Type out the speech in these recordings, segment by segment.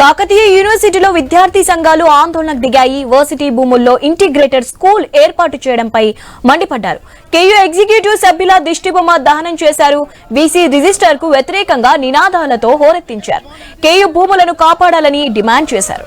కాకతీయ యూనివర్సిటీలో విద్యార్థి సంఘాలు ఆందోళనకు దిగాయి. వర్సిటీ భూముల్లో ఇంటిగ్రేటెడ్ స్కూల్ ఏర్పాటు చేయడంపై మండిపడ్డారు. కేయూ ఎగ్జిక్యూటివ్ సభ్యుల దిష్టిబొమ్మ దహనం చేశారు. వీసీ రిజిస్టర్ కు వ్యతిరేకంగా నినాదాలతో హోరెత్తించారు. కేయూ భూములను కాపాడాలని డిమాండ్ చేశారు.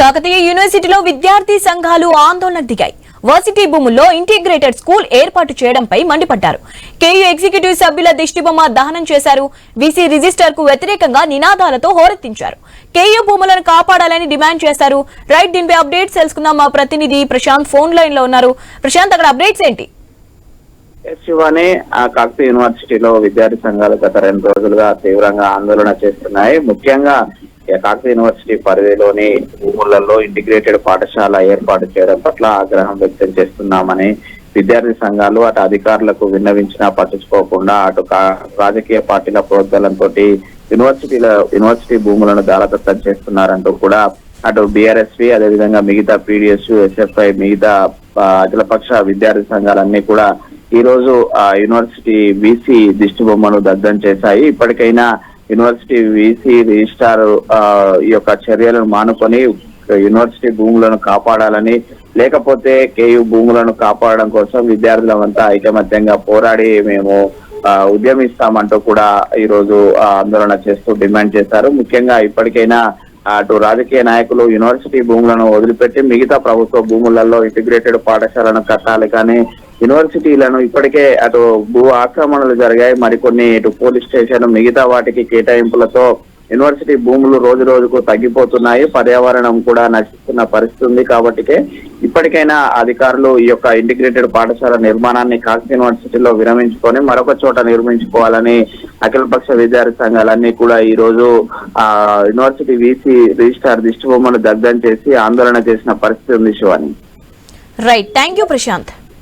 కాకతీయ యూనివర్సిటీలో విద్యార్థి సంఘాలు ఆందోళనకు దిగాయి. వర్సిటీ భూముల్లో ఇంటిగ్రేటెడ్ స్కూల్ ఏర్పాటు చేయడంపై మండిపడ్డారు. కేయూ ఎగ్జిక్యూటివ్ సభ్యుల దిష్టిబొమ్మ దహనం చేశారు. వీసీ రిజిస్టర్ కు వ్యతిరేకంగా నినాదాలతో హోరెత్తించారు. కేయూ భూములను కాపాడాలని డిమాండ్ చేశారు. రైట్, దీనిపై అప్డేట్స్ తెలుసుకుందాం. మా ప్రతినిధి ప్రశాంత్ ఫోన్ లైన్ లో ఉన్నారు. ప్రశాంత్, అక్కడ అప్డేట్స్ ఏంటి? శివాని, కాకతీయ యూనివర్సిటీలో విద్యార్థి సంఘాలు గత 2 రోజులుగా తీవ్రంగా ఆందోళన చేస్తున్నాయి. ముఖ్యంగా కాకతీయ యూనివర్సిటీ పరిధిలోని భూములలో ఇంటిగ్రేటెడ్ పాఠశాల ఏర్పాటు చేయడం పట్ల ఆగ్రహం వ్యక్తం చేస్తున్నామని విద్యార్థి సంఘాలు అటు అధికారులకు విన్నవించినా పట్టించుకోకుండా అటు రాజకీయ పార్టీల ప్రోద్బలంతో యూనివర్సిటీ భూములను దారదత్తం చేస్తున్నారంటూ కూడా అటు బీఆర్ఎస్పీ అదేవిధంగా మిగతా పీడిఎస్, ఎస్ఎఫ్ఐ, మిగతా అఖిలపక్ష విద్యార్థి సంఘాలన్నీ కూడా ఈ రోజు యూనివర్సిటీ వీసీ దిష్టిబొమ్మను దగ్ధం చేశాయి. ఇప్పటికైనా యూనివర్సిటీ వీసీ రిజిస్ట్రార్ ఈ యొక్క చర్యలను మానుకొని యూనివర్సిటీ భూములను కాపాడాలని, లేకపోతే కేయూ భూములను కాపాడడం కోసం విద్యార్థులంతా ఐకమత్యంగా పోరాడి మేము ఉద్యమిస్తామంటూ కూడా ఈ రోజు ఆందోళన చేస్తూ డిమాండ్ చేశారు. ముఖ్యంగా ఇప్పటికైనా అటు రాజకీయ నాయకులు యూనివర్సిటీ భూములను వదిలిపెట్టి మిగతా ప్రభుత్వ భూములలో ఇంటిగ్రేటెడ్ పాఠశాలను కట్టాలి, కానీ యూనివర్సిటీలను ఇప్పటికే అటు భూ ఆక్రమణలు జరిగాయి. మరికొన్ని ఇటు పోలీస్ స్టేషన్ మిగతా వాటికి కేటాయింపులతో యూనివర్సిటీ భూములు రోజు రోజుకు తగ్గిపోతున్నాయి. పర్యావరణం కూడా నశిస్తున్న పరిస్థితి ఉంది. కాబట్టి ఇప్పటికైనా అధికారులు ఈ యొక్క ఇంటిగ్రేటెడ్ పాఠశాల నిర్మాణాన్ని కాకతీయ యూనివర్సిటీలో విరమించుకొని మరొక చోట నిర్మించుకోవాలని అఖిలపక్ష విద్యార్థి సంఘాలన్నీ కూడా ఈ రోజు యూనివర్సిటీ వీసీ రిజిస్ట్రార్ దిష్టిబొమ్మను దగ్ధం చేసి ఆందోళన చేసిన పరిస్థితి ఉంది. Shivani. Right, thank you Prashanth.